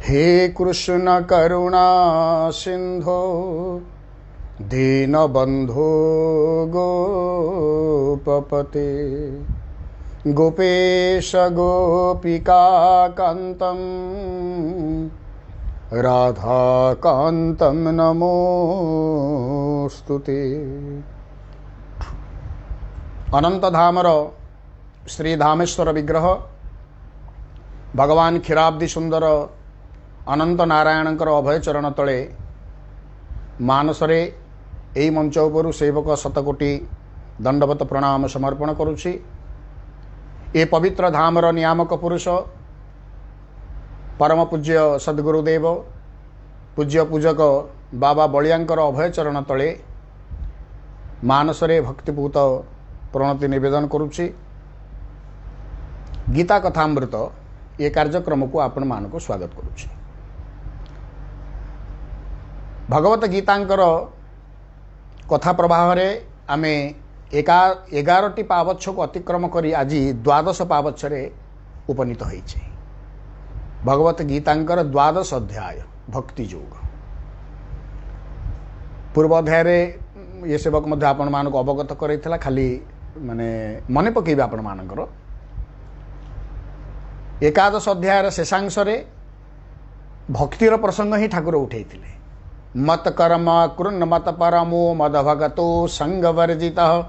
हे कृष्ण करुणा सिंधो दीनबंधो गोपपते गोपेश गोपिका कांतम राधा कांतम नमोस्तुते। अनंत धामर श्री धामेश्वर विग्रह भगवान क्षीराब्दी सुंदर अनंत नारायणकर अभय चरण तले मानसरे एई मंच उपरु सेवक शतकोटी दंडवत प्रणाम समर्पण करुछि। ए पवित्र धामर नियामक पुरुष परम पूज्य सद्गुरुदेव पूज्य पूजक बाबा बलियांकर अभय चरण तले मानसरे भक्तिपूत प्रणति निवेदन करुछि। गीता कथामृत ये कार्यक्रम को आपण मानक स्वागत करुछि। भगवत गीतांकर कथा प्रवाह रे आमे 11टी पावच्छ को अतिक्रम करी आज द्वादश पावच्छ रे उपनीत होइछे। भगवत गीतांकर द्वादश अध्याय भक्ति योग। पूर्व अध्याय रे ये सेवक मध्य आपण मानक अवगत करैथला, खाली माने मने पकेबे आपण मानकर एकादश अध्याय शेषांश रे भक्तिर प्रसंग ही ठाकुर उठेइथिले। मत कर्म कृन्न मत परमो मद भगतो संग वर्जितः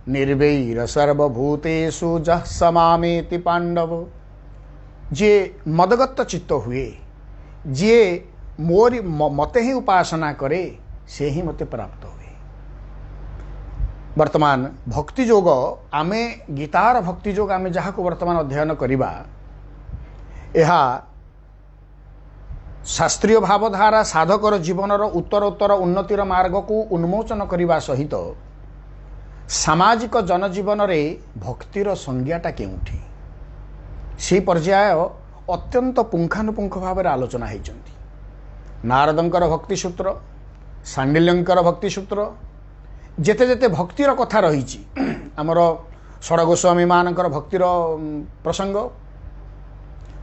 निर्वैर सर्वभूतेषु जः समामेति पांडव। जे मदगत चित्त हुए, जे मोरी मते ही उपासना करे, से ही मते प्राप्त हुए। वर्तमान भक्ति योग आमे गीतार भक्ति योग आमे जहाँ को वर्तमान अध्ययन करिबा, यह शास्त्रीय भावधारा साधकर जीवनर उत्तरोत्तर उन्नतिर मार्ग को उन्मोचन करने सहित सामाजिक जनजीवन रे भक्तिर संज्ञाटा केउठी से पर्याय अत्यंत पुंखानुपुंख भाव आलोचना होती। नारदंकर भक्ति सूत्र, सांडिल्यंकर भक्ति सूत्र, जेते जेते भक्तिर कथा रही आमर षडगोस्वामी मानकर भक्तिर प्रसंग,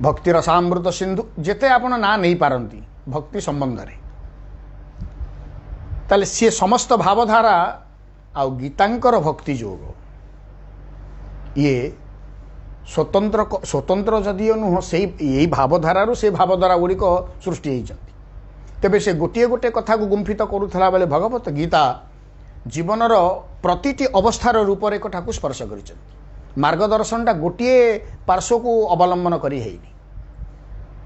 भक्तिर सामृत सिंधु, जेते आपण ना नहीं पारंती भक्ति संबंध रे, ताले सी समस्त भावधारा आ गीतांकर भक्ति योग ये स्वतंत्र स्वतंत्र जदियो नुह से यही भावधारा से भावधारा गुड़िक सृष्टि होती। तेबे से गोटे गोटे कथा को गुंफित करुला बेले भगवत गीता जीवनर प्रतिटी अवस्थार रूपरेखा को स्पर्श कर मार्गदर्शनटा गोटे पार्श्व को अवलंबन करी हेनी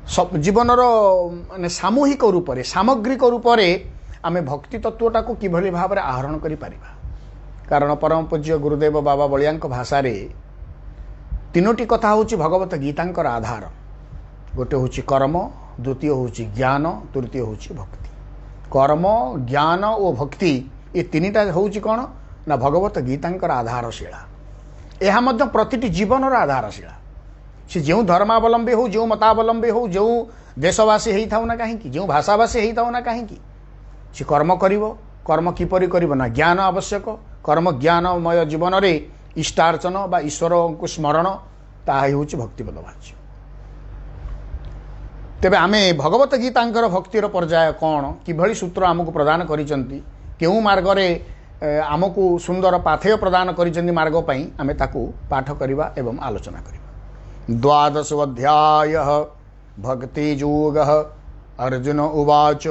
सब जीवनर माने सामूहिक रूप से सामग्रिक रूप से आमे भक्ति तत्वटा को किभली भाव में आहरण करि परिबा। कारण परम पूज्य गुरुदेव बाबा बलियांक भाषा रे तीनोटी कथा होची भगवत गीतांकर आधार। गोटे होची कर्म, द्वितीय होची ज्ञान, तृतीय होची भक्ति। कर्म, ज्ञान और भक्ति ये तीनटा होची कौन ना भगवत गीतांकर आधारशिला। यह मध्य प्रतिटी जीवनर आधारशिला। से जो धर्मावलंबी हो, जो मतावलंबी हो, जो देशवासी होता ना कहीं, जो भाषावासी होता ना कहीं, से कर्म करिवो। कर्म किपरि करिवो ना ज्ञान आवश्यक। कर्म ज्ञानमय जीवन रे इष्टार्चन बा ईश्वर को स्मरण ताहा होची भक्तिपद वाच्य। तेबे आमे भगवत गीतांकर भक्तिर पर्याय कौन, किभली सूत्र आमको प्रदान करिसंती, केउ मार्ग रे आमको सुंदर पाथेय प्रदान करिसंती मार्ग पई आमे ताकू पाठ करिबा एवं आलोचना करिबा। द्वादश अध्याय भक्ति योगः। अर्जुन उवाच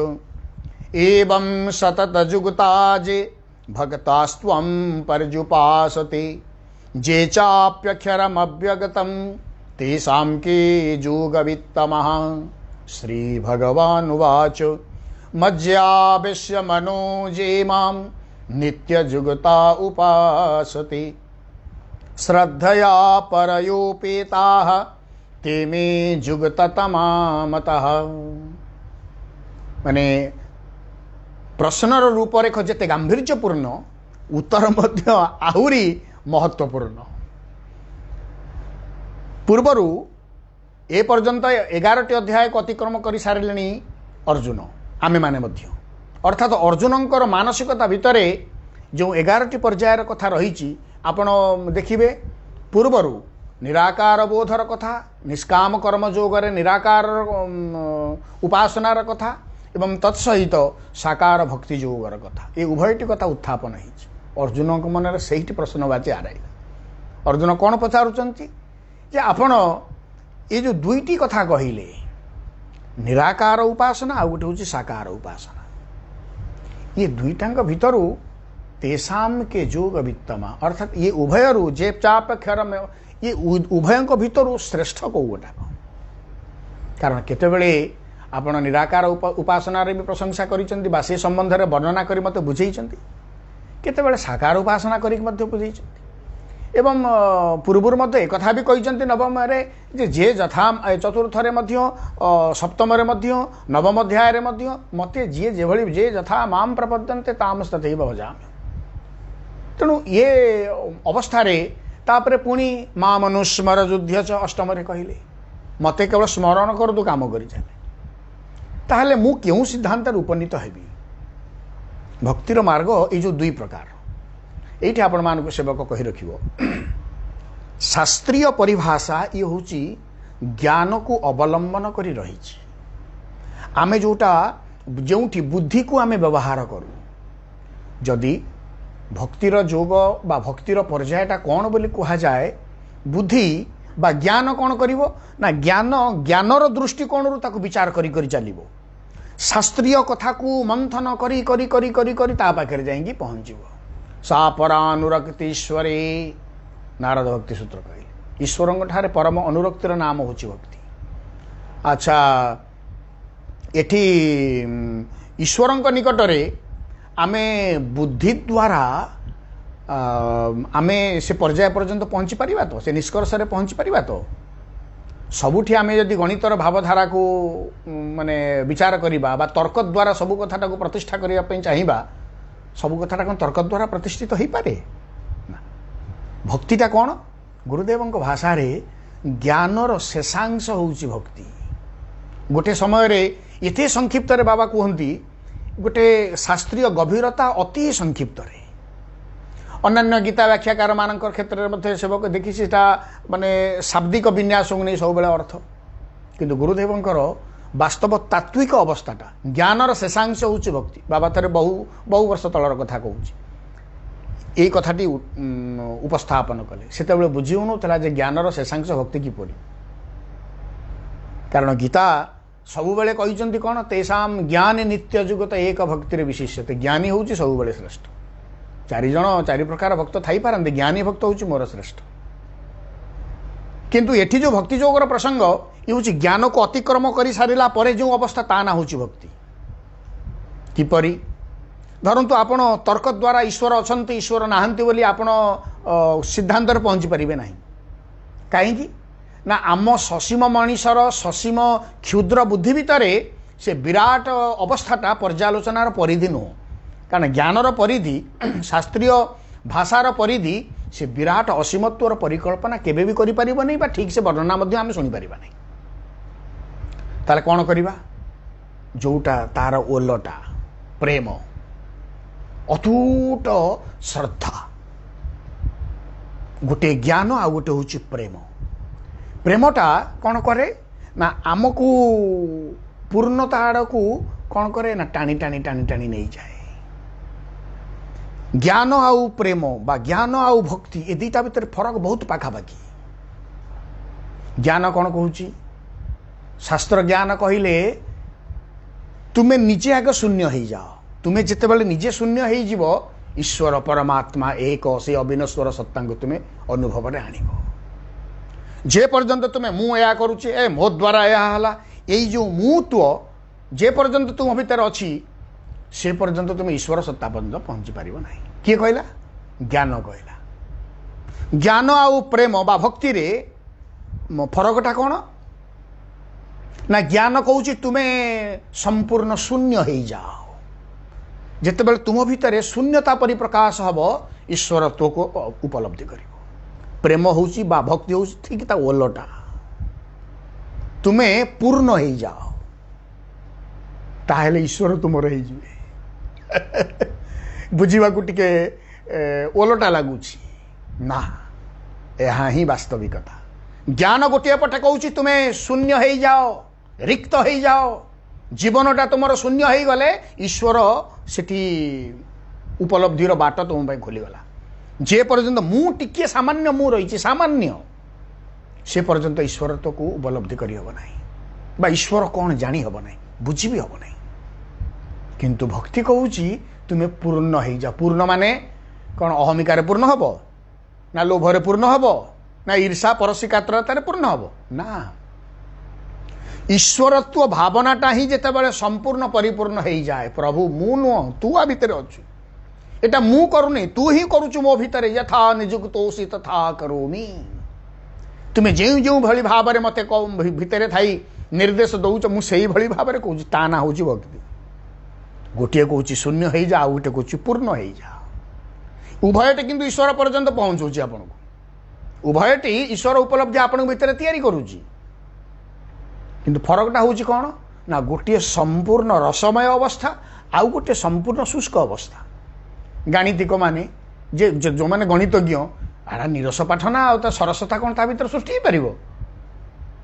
एवं सतत जुगता जे भक्तास्त्वं पर्युपासते जे चाप्यक्षरमव्यगतं तेषां के योगवित्तमः। श्री भगवान् उवाच मज्जावेश्य मनो जे मां नित्यजुगता उपासते श्रद्धया परयोपेताः ते मे जुगततमा मतः। माने प्रश्नर रूपरेख जेते गांभीर्यपूर्ण, उत्तर मध्य आहुरी महत्वपूर्ण। पूर्वरु ए पर्यंत 11टी अध्याय को अतिक्रम कर सारे अर्जुन, आमे माने मध्य, अर्थात अर्जुनंकर मानसिकता भितरे जो 11टी पर्यायर कथा रही आपण देखिए। पूर्वरु निराकार बोधर कथा, निष्काम कर्म योगरे निराकार उपासनार कथा एवं तत्सहित साकार भक्ति योगर कथा, ये उभयटी कथा उत्थापन होइछि। अर्जुन मन से प्रश्नवाची आरइल। अर्जुन कौन पचारुचंती जे आपण ये जो दुईटी कथा कहिले, निराकार उपासना आ गोटे हूँ साकार उपासना, ये दुईटांग भितरु तेषाम के जोग वित्तमा, अर्थात ये उभयरु जे चापेक्षर में ये उभयंक भितरु श्रेष्ठ को गोटा, कारण केतेबेले आपण निराकार उपासना रे भी प्रशंसा करिसेंती बा से संबंध रे वर्णना करी मते बुझेइसेंती, केतेबेले साकार उपासना करी मते बुझेइसेंती। एवं पूर्वर मध्य एक कथा भी कहिसेंती नवम रे जे यथा चतुर्थ रे मध्य सप्तम रे मध्य नवम अध्याय रे मध्य मते जे जेभଳି जे यथा माम प्रपद्यन्ते ताम तथैव भजामि। तेणु ये अवस्था रे तापरे पुणी माम अनुस्मर युद्ध च अष्टम रे कहले मते केवल स्मरण कर दु काम करी चले, ताहले मु केउ सिद्धांत उपनीत हेबी। भक्तिर मार्ग ये जो दुई प्रकार ये आपण मान सेवक कही रखिबो। शास्त्रीय परिभाषा ये हूँ ज्ञान को अवलंबन करी रही। आमे जोटा जोठी बुद्धि को आमे व्यवहार करू, जदि भक्तिर जोग बा भक्तिर पर्यायटा कौन बोली कहा जाए, बुद्धि बा ज्ञान कौन करिवो ना ज्ञान ज्ञानर दृष्टिकोण रू ताकू विचार करी करी चलिबो। शास्त्रीय कथा को मंथन करी करी करी करी करी ता पाखरे जाइंगी पहुंचीबो। सा परानुरक्ति ईश्वरे, नारद भक्ति सूत्र कहले ईश्वर ठारे परम अनुरक्तिर नाम होची भक्ति। अच्छा, एठी ईश्वर निकटरे आमे बुद्धि द्वारा आमे से पर्याय पर्यंत पहुँची पारिबा तो, से निष्कर्ष रे पहुँची पारिबा तो। सबुठी आमे यदि गणितर भावधारा को माने विचार करिबा बा तर्क द्वारा सबु कथाटा को प्रतिष्ठा करिया पई चाहिबा, सबु कथाटा कौन तर्क द्वारा प्रतिष्ठित हो पारे ना। भक्तिटा कौन? गुरुदेवों भाषा रे ज्ञानर शेषांश होउची भक्ति। गोटे समय रे एते संक्षिप्त रे बाबा कहती गोटे शास्त्रीय गभीरता अति संक्षिप्त रे। अन्य गीता व्याख्याकार मान क्षेत्र में सेवक देखी माने शाब्दिक विन्यास को नहीं सब अर्थ, किंतु गुरुदेवंकर वास्तव तात्विक अवस्थाटा ज्ञानर शेषांश होउची भक्ति। बाबा थरे बहु वर्ष तलर कथा कहूँ यही कथाटी उपस्थापन कले, से बुझी होता जे ज्ञानर शेषांश भक्ति किपरि। कारण गीता सबुबले कहते कौन, तेषाम ज्ञान नित्य जुगत एक भक्ति विशिष्यते। ज्ञानी हूँ सबुबले श्रेष्ठ। चारि प्रकार भक्त थी पारते, ज्ञानी भक्त हूँ मोर श्रेष्ठ। किंतु एठी जो भक्ति जोगर प्रसंग ये हूँ ज्ञान को अतिक्रम कर सारा पर जो अवस्था ता ना हूँ भक्ति। किपरि धरतु आपण तर्क द्वारा ईश्वर अछंती ईश्वर नाहंती बोली आपण सिद्धांत पहुँची पारे ना। कहीं ना आम ससीम मनीषर ससीम क्षुद्र बुद्धि भितर से विराट अवस्थाटा पर्यालोचनार परिधि नुह। कारण ज्ञानर परिधि शास्त्रीय भाषार परिधि से विराट असीमत्वर परिकल्पना केबे भी करि परिबो नै बा ठीक से वर्णना मध्य आमे सुनि परिबा नै। ताले कोन करिबा, जोटा तार ओलटा प्रेम, अतूट श्रद्धा, गोटे ज्ञान आ गोटे होची प्रेम। प्रेमटा कौन करे ना आमको पूर्णता आड़कू कौन करे ना टाणी टाणी टाणी टाणी नहीं जाए। ज्ञान आउ प्रेम बा ज्ञान आउ भक्ति ए दुईटा भितर फरक बहुत पाखापाखि। ज्ञान कौन कहूँ, शास्त्र ज्ञान कहले तुम्हें निजे आग शून्य हो जाओ। तुम्हें जिते बड़े निजे शून्य हो जीव, ईश्वर परमात्मा एक से अविनश्वर सत्ता को तुम्हें अनुभव में आनिब। जे पर्यंत तुम्हें मु या करुचे ए मो द्वारा या यही जो मुत्व जे पर्यंत तुम भितर अच्छी से पर्यंत तुम्हें ईश्वर सत्ता पर्यंत पहुँची पार ना। किए कहला? ज्ञान कहला। ज्ञान आउ प्रेम बा भक्ति रे फरकटा कौन ना, ज्ञान कहूँ तुम्हें संपूर्ण शून्य हो जाओ। जिते बड़े तुम भितर शून्यता परिप्रकाश हम ईश्वरत्व को उपलब्धि कर। प्रेम हूँ बा भक्ति हूँ ठीक ता ओलटा, तुम्हें पूर्ण हो जाओ ताहेले ईश्वर तुम रही बुझा को टिके ओलटा लगुच ना, यह ही वास्तविकता। ज्ञान गोटे पटे कहूँ तुम्हें शून्य हो जाओ, रिक्त हो जाओ, जीवनटा तुम शून्य हो गले ईश्वर सेठी उपलब्धिर बाट तुम खोलीगला। जे पर्यंत मु टिके सामान्य मु रही सामान्य से पर्यंत ईश्वर तो को उपलब्धि करी हब नहीं बा ईश्वर कौन जानी हब नहीं, बुझी भी हब नहीं। किंतु भक्ति कहूँ तुम्हें पूर्ण हो जाओ। पूर्ण माने कौन अहमिकार पूर्ण हब ना लोभरे पूर्ण हब ना ईर्षा परसी कातरतार पूर्ण हब ना। ईश्वरत्व भावनाटा ही जिते संपूर्ण परिपूर्ण हो जाए, प्रभु मु नुह तू आ भितर अच्छु, एटा मु करूनी तू ही करुचु मो भितर, यथा निजुक्तोसी तथा करोमि। तुम्हें जो जो भली भाव में मत भितर थाई निर्देश दौच मु से भली भाव में कहूँ, ता ना हूँ भक्ति। गोटे कहूँ शून्य हो जा, गोटे कहूँ पूर्ण हो जा। उभयटी किंतु ईश्वर पर्यंत पहुँचाऊँ आपन को, उभयटी ईश्वर उपलब्धि आपन भितर तैयारी करुच्ची। किंतु फरकटा हूँ कौन ना गोटे संपूर्ण रसमय अवस्था आउ गोटे संपूर्ण शुष्क अवस्था। गणितिक माने जे जो माने गणितज्ञ आड़ा निरस पाठ ना आ सरसता कौन ता भीतर सृष्टि हो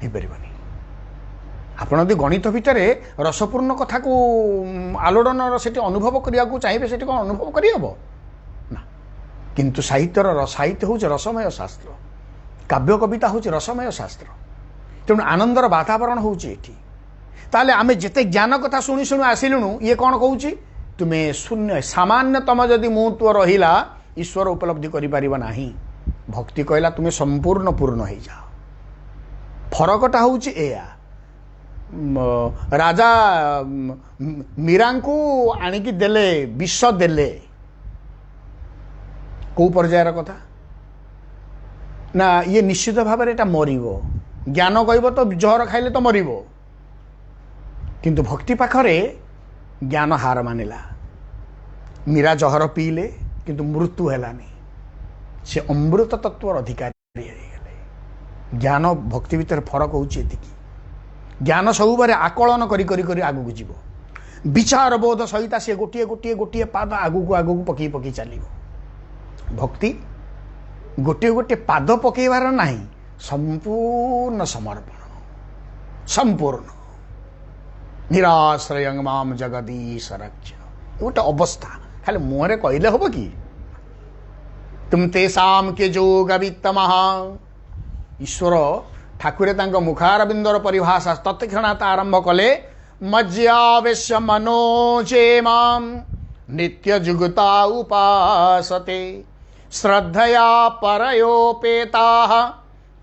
पारनी। आपण यदि गणित भितर रसपूर्ण कथा को आलोड़न से अनुभव करने को चाहिए से कौन अनुभव करहब ना। किंतु साहित्य हूँ रसमय शास्त्र, काव्य कविता हूँ रसमय शास्त्र। तेणु आनंदर वातावरण होची ताले आमे जिते ज्ञान कथा शुणी शुणी आसिलुणु ये कौन कहूँ तुम्हें शून्य सामान्यतम जदि मुहूर्त रहिला ईश्वर उपलब्धि करिपारिबा नाही। भक्ति कहला तुम्हें संपूर्ण पूर्ण हो जाओ। फरकटा हूँ एया राजा मीरा को आणिकी देले विष देले कौ पर्यायर कथा ना ये निश्चित भाव में मरिबो। ज्ञान कहब तो जहर खाइले तो मरिबो, किंतु भक्ति पाखरे ज्ञान हार मानिला। मीरा जहर पीले किंतु मृत्यु हैलानी, से अमृत तत्वर अधिकारी हो। ज्ञान भक्ति भीतर फरक होची। ज्ञान सब बारे आकलन करी करी करी आगु जीव, विचार बोध सहित से गोटे गोटे गोटे पाद आगु आगु पकई पकई चलो। भक्ति गोटे गोटे पाद पकईबार नहीं, संपूर्ण समर्पण, संपूर्ण निराश्रय माम जगदीश रक्ष। गोटे अवस्था खाली मुहरे कहले हम कि तुम तेसाम के जोग वित्तमः। ईश्वर ठाकुरे तांको मुखारबिंदर परिभाषा तत्क्षणात आरंभ कले मज्यावेश्य मनोजे माम नित्य जुगता उपासते श्रद्धया परयोपेताः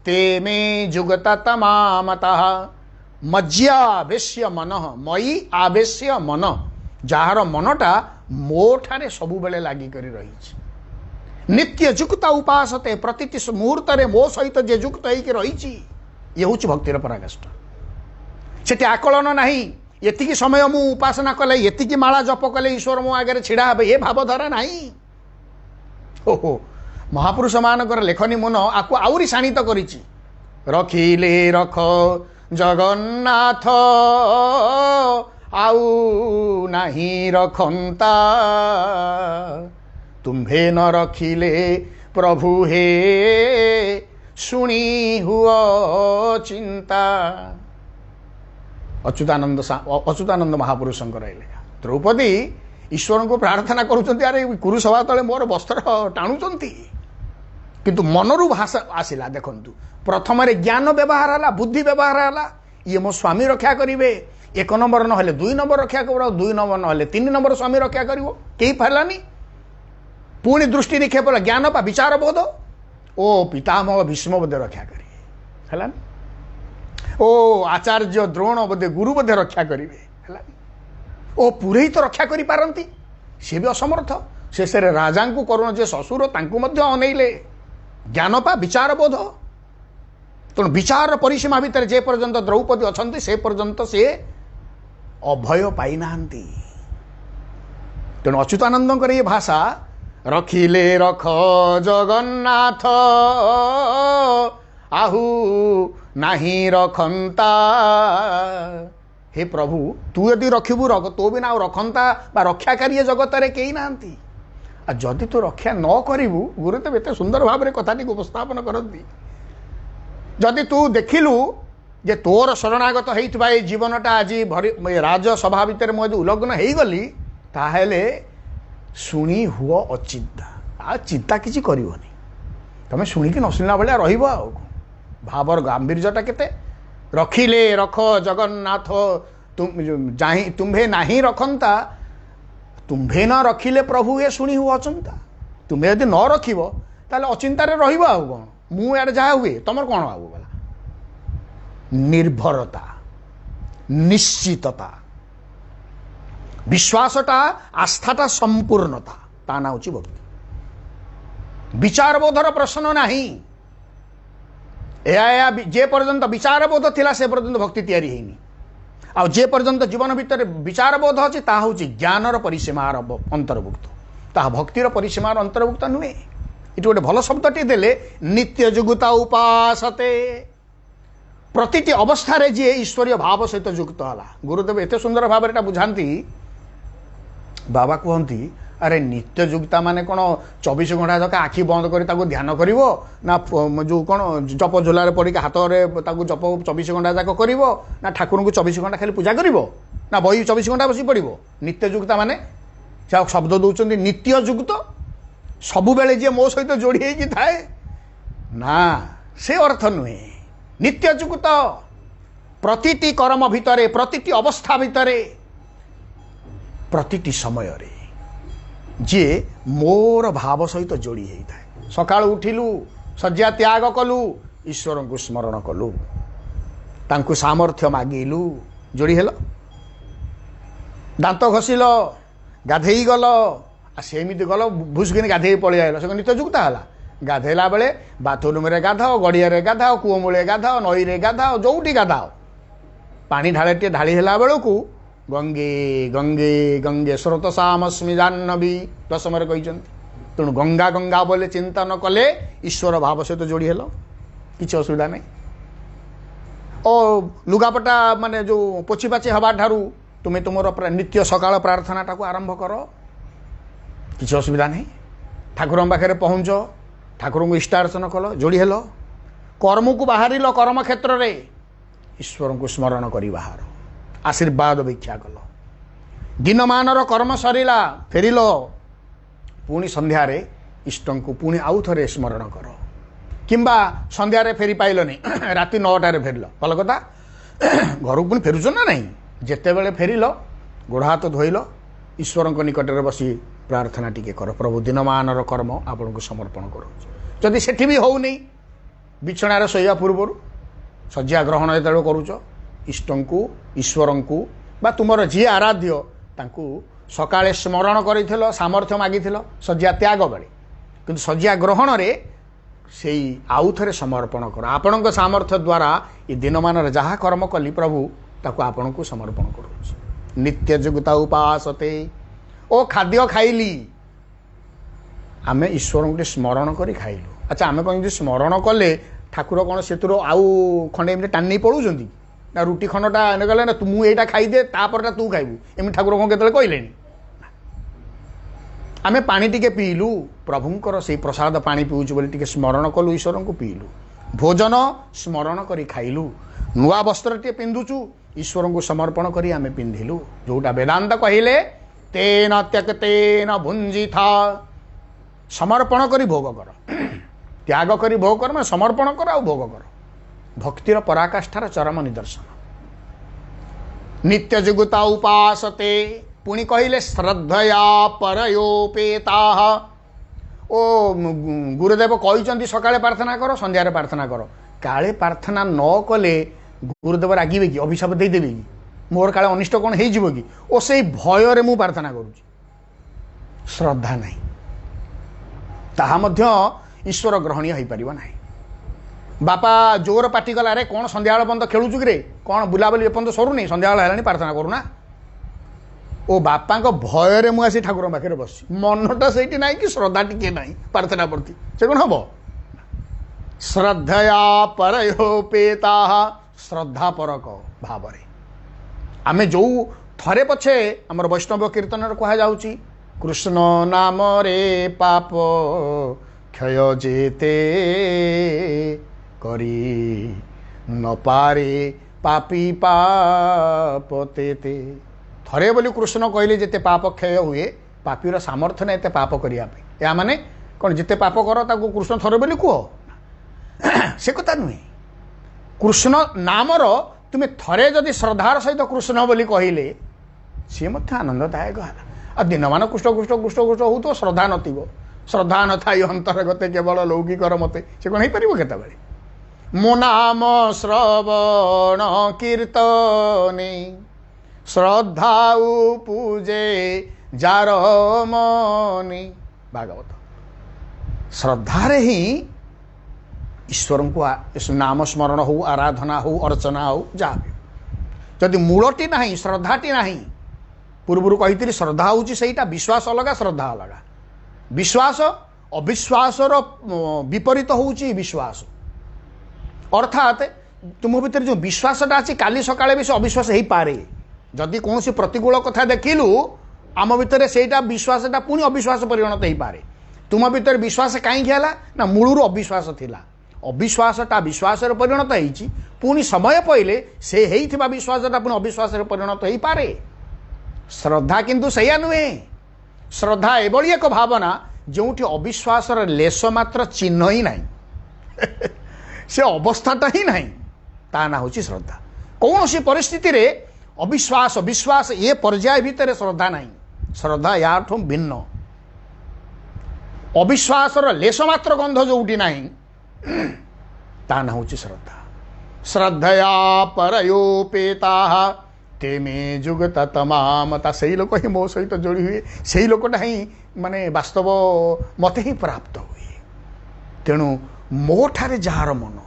ते मे जुगत तमामतः। मज्यावेश्य मन, मई आवेश्य मन, जार मनटा मोठारे सबु बेले लागी करी रही। नित्य जुक्त उपासते, प्रतिति मुहूर्त मो सहित जे जुक्त होइके रही। ये हूँ भक्तिर पराकाष्ठ। सेठी आकलन नहीं, एतिकी समय मु उपासना कले, एतिकी माला जप कले ईश्वर मो आगे छिड़ा हे, ये भावधारा नहीं। ओहो महापुरुष मानकर लेखनी मन आकु आउरी शाणित करिछि। रखिले रख जगन्नाथ आउ नाही रखंता, तुम्हे न रखिले प्रभु हे शुणी हुआ चिंता। अच्युतानंद महापुरुषंकर लेखा। द्रौपदी ईश्वर को प्रार्थना करुँच, अरे कुरुसभा तले मोर वस्त्र टाणुचंती, किंतु मनरु भाषा आसिला। देखंतु प्रथम ज्ञान व्यवहार है, बुद्धि व्यवहार है, ये मो स्वामी रक्षा करेंगे, एक नंबर ना दुई नंबर रक्षा कर, दुई नंबर ना तीन नंबर स्वामी रक्षा कर, कहीं पारानी। पुणी दृष्टि निक्षेप ज्ञान पा विचार बोध, ओ पितामह भीष्म बोधे रक्षा करेंगे, ओ आचार्य द्रोण बोधे गुरु बोधे रक्षा करेंगे, ओ पुरे ही तो रक्षा करि पारंती, सी भी असमर्थ। शेष राजा को करुण जे ससुर तांकु मध्य अनैले, ज्ञान पा विचार बोध। तेणु विचार परिसीमा भितर जे पर्यंत द्रौपदी अच्छा से पर्यंत से अभय पाई नांती। तेणु अच्युतानंद ये भाषा रखिले रख जगन्नाथ आहु नाही रखंता। हे प्रभु तू यदि रखिबू रख, तो बिना रखंता बा रक्षाकारी जगत रे केही नांती। आ जदि तू रक्षा न करिबू, गुरुदेव एते सुंदर भाव में कथाटी उपस्थापन करती। जदि तू देखिलु जे तोर शरणागत होइतबा ए जीवनटा आज राजसभा भितर मु उल्लग्न होईगली ताहेले शुणी हुओ अचिंता आ चिंता किसी करनी तुम शुणिकी न शुणला भाया रही भावर गांभीर्यटा केते रखिले रख जगन्नाथ तुम्भे नहीं रखंता तुम्भे न रखिले प्रभु ये शुणी हुआ अचिंता तुम्हें यदि न रखिब ताले अचिंतार रहिबो आ कौन मु यार जहाँ हुए तुम कौन आगो गला निर्भरता निश्चितता विश्वासटा आस्थाटा संपूर्णता ता ना होची भक्ति विचारबोधर प्रश्न नाही जे पर्यंत विचारबोध थिला से पर्यंत भक्ति तैयारी हैनी आ जे पर्यंत जीवन भितर विचारबोध अछि ता होची ज्ञानर परिसीमार अंतर्भुक्त ता भक्तिर परिसीमार अंतर्भुक्त नुहे ये गोटे भल शब्दटी देले नित्य जुगुता उपासते प्रतिटी अवस्था जी ईश्वरीय भाव सहित युक्त है गुरुदेव एत सुंदर भाव में बुझाती बाबा कहती अरे नित्य जुगता माने कौन 24 घंटा तक आखि बंद कर ध्यान कर ना जो कौन जप झोलार पड़ी हाथ में जप 24 घंटा जाक कर ना ठाकुर को 24 घंटा खाली पूजा कर ना बही 24 घंटा बस पड़ नित्य जुगता माने शब्द दौरान नित्य जुगत सबु बेले जी मो सहित जोड़ी होगी थाए ना से अर्थ नुहे नित्य जुगत प्रतिटी कर्म भितरे प्रतिटी अवस्था भितरे प्रतिटी समय रे जे मोर भाव सहित जोड़ी होता है सकाळ उठिलु शଯ୍ୟା त्याग कलु ईश्वर को स्मरण कलु तांकु सामर्थ्य मागिलु जोड़ी हेल दांत घसिल गाधेई गल सेमती गल भुसकिन गाधे पलि आल से नित्य जुगता है गाधेला बेले बाथरूम रे गाधाओ गड़िया गाधाओ कूओ मूले गाधाओ नई रे गाधाओ जोटी गाधाओ पानी ढाले टे ढाली हेला बेलू गंगे गंगे गंगे स्रोतसामस्मि जाह्नवी दशम कहते तेणु गंगा गंगा बोले चिंता न कले ईश्वर भाव सहित जोड़ी हेल किसी असुविधा नहीं ओ लुगापटा माने जो पोछी पाछी हवा ठारू तुम्हें तुम नित्य सकाळ प्रार्थनाटा को आरंभ कर किसी असुविधा नहीं ठाकुर पाखे पहुँच ठाकुर को इष्टार्चन कल जोड़ी हेल कर्म को बाहर कर्म क्षेत्र में ईश्वर को स्मरण कर बाहर आशीर्वाद भिक्षा कल दिनमानर कर्म सरला फेरिल पुणी संध्यारे इष्ट को पुणी आउ थे स्मरण कर किंबा संध्यारे फेरी पाइलनी राति 9टार फेरिल भल कथा घर को फेरुच ना नहीं जिते बड़े फेरिल गोड़ हाथ धोइल ईश्वर निकट में बसी प्रार्थना टिके कर प्रभु दिनमानर कर्म आपन को समर्पण कर जदि सेठी भी होउनी बिछणार शोया पूर्व शଯ୍ୟା ग्रहण जो करुच इष्ट को ईश्वर को बा तुमर जी आराध्य तांकु सकाळे स्मरण कर सामर्थ्य मागी शଯ୍ୟା त्याग बेले किंतु शଯ୍ୟା ग्रहण रे से आउ थे समर्पण कर आपण सामर्थ्य द्वारा ये दिनमान जहाँ कर्म कली प्रभु ताकू आपण को समर्पण कर नित्य जुगता उपासते ओ खाद्य खाइली आमे ईश्वर को स्मरण कर खाइलु अच्छा आमे कौन स्मरण कले ठाकुर कौन से आउ खंडे एमती टाणी पड़ाऊँ ना रुटी खंडटा गले ना तू एटा खाईदे तापर तू खाइबू एम ठाकुर कौन के कहले आमे पानी टिके पीलु प्रभुंकर से प्रसाद पानी पीऊँ बोली टिके स्मरण कलु ईश्वर को पीलु भोजन स्मरण करी खाइलु नुआ वस्त्र टे पिंधुचु ईश्वर को समर्पण करी आमे पिंधिलु जोटा वेदांत कहले तेन त्यक्तेन भुंजी था समर्पण करी भोग कर त्याग करी भोग कर मैं समर्पण कर आ भोग कर भक्तिर पराकाष्ठार चरम निदर्शन नित्य जुगुता उपासते पुणी कहले श्रद्धया परयोपेता ओ गुरुदेव कहते सकाळे प्रार्थना कर संध्यारे प्रार्थना कर काले प्रार्थना न कले गुरुदेव रागिबे कि अभिशाप देदेबे कि मोर काले अनिष्ट कौन हो कि ओ से भय मु प्रार्थना करुच्ची श्रद्धा नहीं ताहा मध्य ईश्वर ग्रहणीय हो पार ना बापा जोर पाटी गला रे कौन संध्या पर्यंत खेलुचु कि कौन बुलाबुली एपर्यंत सरुनी संध्या है प्रार्थना करूना ओ बापा भय मुझे ठाकुर पाखे बस मनटा से ना कि श्रद्धा टी ना प्रार्थना प्रति से कौन हम श्रद्धया परयोपेता श्रद्धा परक भाव आमे जो थरे पछे आमर वैष्णव कीर्तन कह जाउची कृष्ण नाम रे पाप क्षय जेते करी न पारे पापी पापते थरे बोली कृष्ण कहले जिते पाप क्षय हुए पापीर सामर्थ्य ना एते पाप करने या माने कौन जिते पाप कर ताको कृष्ण थरे बोली कह से कथा नुहे कृष्ण नामर तुम्हें थरे जदि श्रद्धार सहित कृष्ण बोली कहले सी आनंददायक है आ दिन मान कृष्ण कृष्ण कृष्ण कृष्ण हो तो श्रद्धा नथिबो श्रद्धा न थाई अंतर गते केवल लौकिकर मते से कौन हो केतबे मो नाम श्रवण कीर्तने श्रद्धा पूजे जार मनी भागवत श्रद्धारे ही ईश्वर को नाम स्मरण हो आराधना हो अर्चना हो जहाँ जदि मूलटी ना श्रद्धाटी ना पूर्व कही श्रद्धा हूँ सहीटा विश्वास अलग श्रद्धा अलग विश्वास अविश्वासर विपरीत हूँ विश्वास अर्थात तुम भीतर जो विश्वासटा अच्छी काली सकाळे भी से अविश्वास हो पारे जदि कौन प्रतिकूल कथा देखिलु आम भितर सेटा विश्वासटा पुणी अविश्वास परिणत हो पारे तुम भीतर विश्वास कहीं ना मूलरू अविश्वास थिला अविश्वासटा विश्वास परिणत होती पुणी समय पहले से होइथिबा विश्वासटा पुणी अविश्वास परिणत हो पारे श्रद्धा किंतु सैया नुहे श्रद्धा एभली एक भावना जो अविश्वासर लेश मात्र चिन्ह ही नहीं से अवस्थाटा ही नहीं ता ना हूँ श्रद्धा कौन सी परिस्थिति रे अविश्वास विश्वास ये पर्याय भितर श्रद्धा नहीं श्रद्धा याठू भिन्न अविश्वासर लेश मात्र गंध जोटी नहीं ता ना हूँ श्रद्धा श्रद्धया परयोपेता ते में जुगत तमामता से लोक ही मो सहित जोड़ी हुए से लोकटा ही माने वास्तव मते ही प्राप्त हुए तेणु मो ठारे जार मन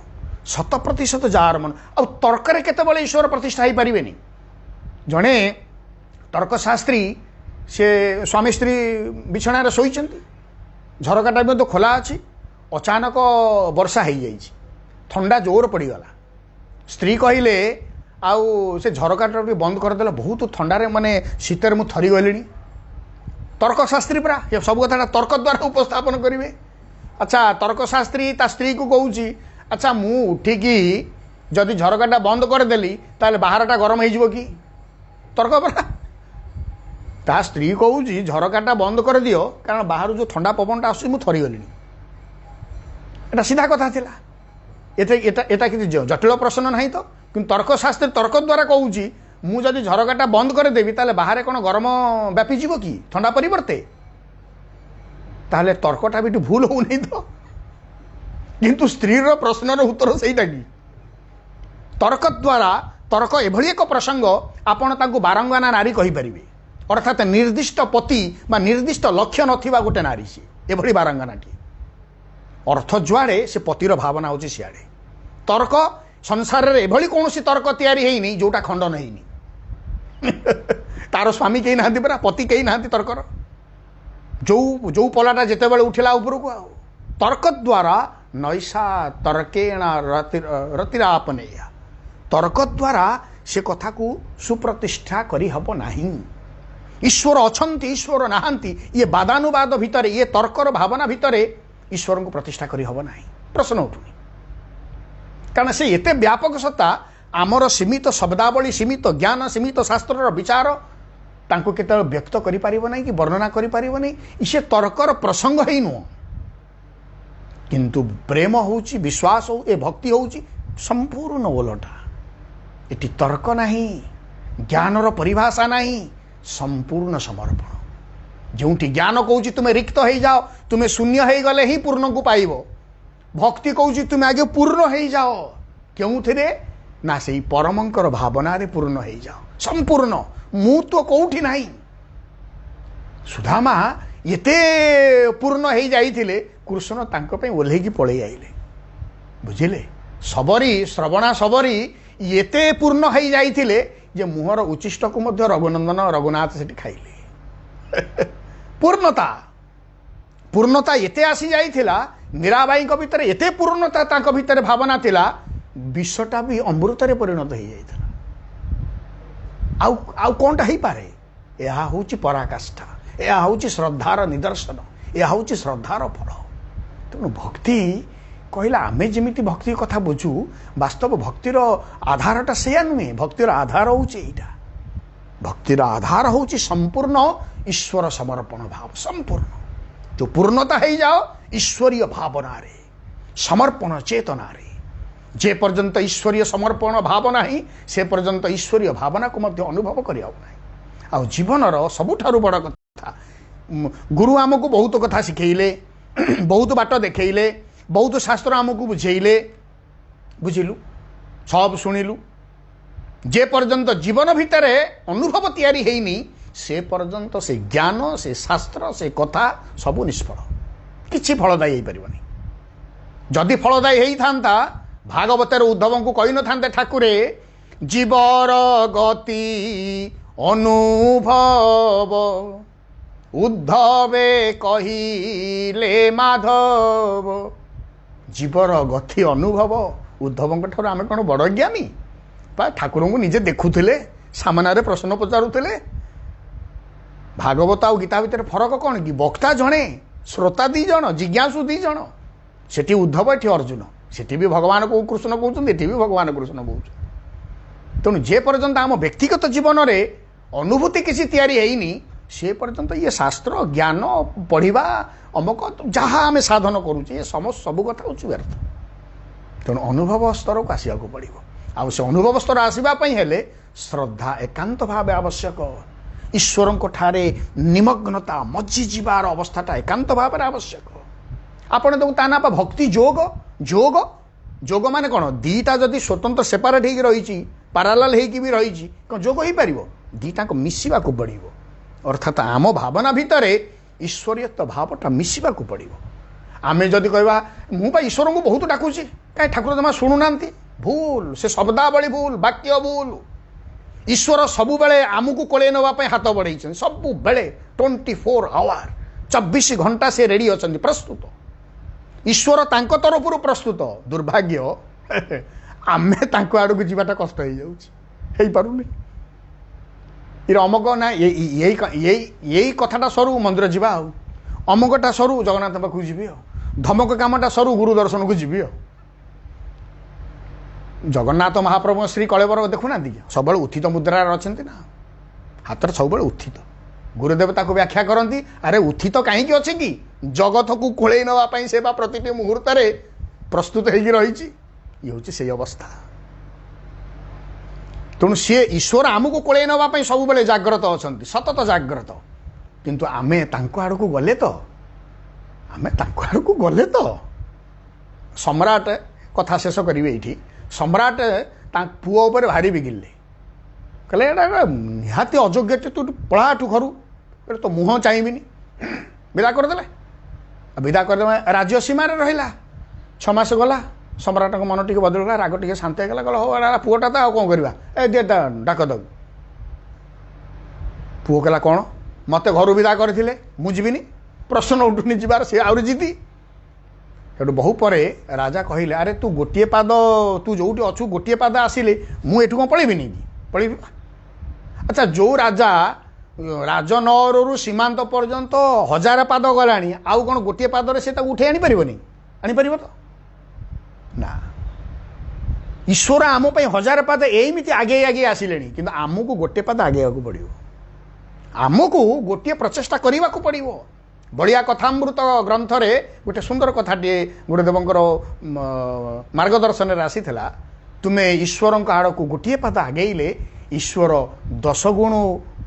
100% जार मन आ तर्क केतबेले ईश्वर प्रतिष्ठा हो पारे जड़े तर्कशास्त्री से स्वामी स्त्री बिछणार शोचती झरकाटा भी खोला अच्छी अचानक वर्षा हो जाए थंडा जोर पड़गला स्त्री कहले आउ से झरकाटा भी बंद करदे बहुत थंडारे माने शीतर मु थरी गली तर्कशास्त्री परा ये सब कथा तर्क द्वारा उपस्थापन करेंगे अच्छा तर्कशास्त्री ता स्त्री को कहूँ अच्छा मु उठिकी जदि झरकाटा बंद करदेली ताले बाहरटा गरम हो कि तर्क परा ता स्त्री कहूँ झरकाटा बंद कर दियो कारण बाहर जो ठंडा पवनटा आस थरी गली एटा सीधा कथा थिला एटा कि जटिल प्रश्न नहीं तो कि तर्कशास्त्री तर्क द्वारा कहूँ मुझे झरकाटा बंद करदेवी ताले बाहर कौन गरम व्यापीज कि ठंडा परिवर्ते ताहले तर्कटा भी भूल हो नहीं तो किंतु स्त्रीर प्रश्नर उत्तर सहीटा कि तर्क द्वारा तर्क एभली एक प्रसंग आपण ताकू बारंगाना नारी कहीपर अर्थात निर्दिष्ट पति बा निर्दिष्ट लक्ष्य नथिबा गोटे नारी सी एभली बारंगानाटी अर्थ जुआड़े से पतिर भावना होची सियाड़े तर्क संसार रे एभली कौन तर्क तैयारी होइनी जोटा खंडन होइनी तार स्वामी कहीं ना परा पति कहीं ना तर्कर जो जो पलाटा जिते बड़े उठिला उपरको आ तर्क द्वारा नैषा तर्केण रतिरापने तर्क द्वारा से कथा को सुप्रतिष्ठा करी हबो नाही ईश्वर अछंती ईश्वर नाहांती ये वादानुवाद भितर ये तर्कर भावना भितर ईश्वर को प्रतिष्ठा करी हबो नाही प्रश्न उठुनी कारण से एते व्यापक सत्ता आमर सीमित शब्दावली सीमित ज्ञान सीमित शास्त्र विचार तांको केते व्यक्त करि परिबो नाही कि वर्णना करि परिबो नाही इसे तर्कर प्रसंग ही नुह किंतु प्रेम होउची विश्वास हो ए भक्ति होउची संपूर्ण ओलटा एटी तर्क नाही ज्ञानर परिभाषा नाही संपूर्ण समर्पण जोटी ज्ञान कहूँ तुम्हें रिक्त हो जाओ तुम्हें शून्य हो गले ही पूर्ण को पाइब भक्ति कहूँ तुम्हें आगे पूर्ण हो जाओ क्यों थे ना से परमंकर भावना रे पूर्ण हो जाओ संपूर्ण मु तो कौटी नहीं सुदामा एते पूर्ण हो जाइथिले कृष्ण तांको पे ओल्हेकी पळै आइले बुझिले सबरी श्रवणा सबरी एते पूर्ण हो जाइथिले जे मुहर उचिष्ट को मध्य रघुनंदन रघुनाथ से खाइले पूर्णता पूर्णता एते आसी जाइथिला मीराबाई को भीतर एते पूर्णता तांको भीतर भावना थिला विश्वटा भी अमृत रे परिणत हो जाइथिला आउ कोनटा ही पारे यह होची पराकाष्ठा यह होची श्रद्धार निदर्शन यह होची श्रद्धार फल तेणु भक्ति कहला आमे जेमिति भक्ति कथा बुझू वास्तव भक्तिर आधारटा सेया नुहे भक्तिर आधार होउची एटा भक्तिर आधार होउची संपूर्ण ईश्वर समर्पण भाव संपूर्ण जो पूर्णता हो जाओ ईश्वरीय भावना रे समर्पण चेतना रे जे पर्यंत ईश्वरीय समर्पण भावना ही से पर्यंत ईश्वरीय भावना को मध्य अनुभव करिया ना आ जीवन रो सबुठारु बड़ कथा गुरु आमको बहुत कथा शिखेले बहुत बाट देखले बहुत शास्त्र आमको बुझेले बुझिलु सब शुणिलु जे पर्यंत जीवन भितर अनुभव तैयारी हेनी से पर्यंत से ज्ञान से शास्त्र से कथा सबू निष्फल किछि फलदायी हो पारिबनी जदि फलदायी होता भागवतर उद्धव को कही न था ठाकुरे जीवर गति अनुभव उद्धवे कहिले माधव जीवर गति अनुभव उद्धव ठार आम कौन बड़ ज्ञानी ठाकुर को निजे देखुले सामने प्रश्न पचारुले भागवत आ गीता भितर फरक कौन कि वक्ता जड़े श्रोता दी जन जिज्ञासु दी जन सेठी उद्धव एठी अर्जुन सेठी भी भगवान को कृष्ण कहते एठी भी भगवान कृष्ण कहते तेणु जे पर्यंत आम व्यक्तिगत जीवन में अनुभूति किसी तैयारी हैनी से पर्यंत ये शास्त्र ज्ञान पढ़ा अमुक जहाँ आम साधन करुचे समस्त सबू कथा हूँ व्यर्थ तेणु अनुभव स्तर को आसवाक पड़ो आ से अनुभव स्तर आसवाई हेले श्रद्धा एकांत भाव आवश्यक ईश्वर ठारे निमग्नता मज्जि जीवार अवस्थाटा एकांत भाव आवश्यक आपण देखो ता ना भक्ति जोग जोग जोग माने कौन दीटा जदि स्वतंत्र सेपारेट हो रही पारालाल हो भी रही कौन जोग हो पार दीटा को मिसवा को पड़ो अर्थात आम भावना भितर ईश्वरीयत्व भावटा मिसवा को पड़ो आमे जदि कहवा मुझे ईश्वर को बहुत डाकुची कहीं ठाकुर जमा शुणुना भूल से शब्दावली भूल वाक्य भूल ईश्वर सबु बेले आमको कोले नापी हाथ बढ़े सबु बेले 24 आवर 24 घंटा से रेडी अच्छा प्रस्तुत ईश्वर तांको तरफ प्रस्तुत दुर्भाग्य आमे तांको आड़ को जीवाटा कष्ट हो पारुनी ये अमक ना यही कथाटा सरू मंदिर जीवा अमकटा सरू जगन्नाथ पाखक जी धमक कामटा सरू गुरु दर्शन को जी जगन्नाथ महाप्रभु श्री कलेवर देखुना सब उत्थित मुद्रा अच्छा ना हाथ सब उत्थित गुरुदेव ताको व्याख्या करती अरे उत्थित कहीं अच्छे कि जगत को कोले नापी से प्रति मुहूर्त प्रस्तुत हो रही ये हूँ से अवस्था तेणु सी ईश्वर आमको कोले नापी सब बेले जाग्रत अच्छा सतत जाग्रत किंतु आमे तांको आड़ को गले तो आमे तांको आड़ को गले तो सम्राट कथा शेष करेंगे ये सम्राट पुओ पर भारी बिगिले कहले निहाती अयोग्य तू पढ़ा ठू घर तो मुह चाहिए विदा करदे विदा करदे राज्य सीमार रहा 6 मास गला सम्राट मन टी बदलगला राग टी शांत होगा कहला हो पुओटा तो कौन करवा ए दे डाक दब पुओ कहला कौन मत घर विदा करते मुझे प्रश्न उठुनी जीवार सी आहरी जीती सेठू बहु पर राजा कहले अरे तू गोटे पाद तू जो अच्छु गोटे पाद आसिले मुझे कौन पलैबिनी पलैबी अच्छा जो राजा राजनगर सीमांत पर्यंत 1000 पाद गला आउ कौन गोटे पादरे से उठे आनीपर आनीपर तो ना ईश्वर आम 1000 पाद एमती आगे आगे आसिले कि आमको गोटे पाद आगे पड़ो आमको गोटे प्रचेषा करने को पड़ो बढ़िया कथामृत ग्रंथ रे गोटे सुंदर कथाटे गुरुदेवंकर मार्गदर्शन आसी तुम्हें ईश्वर आड़ को गोटे पाद आगेले ईश्वर 10 गुण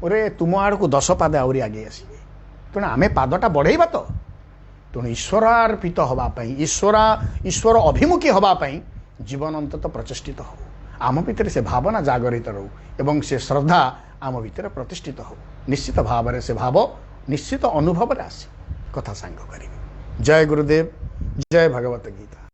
रे तुम आड़ को 10 पाद आहरी आगे आसवे तेणु आमे पादटा बढ़ेबा तो तेणु ईश्वरार्पित होगापाई ईश्वर अभिमुखी होगापाई जीवन अंतत प्रचेषित हो आम भितर से भावना जागरित रहू एवं से श्रद्धा आम भितर प्रतिष्ठित हो निश्चित भाव से भाव निश्चित अनुभव आसे कथा सांग करी जय गुरुदेव जय भगवत गीता।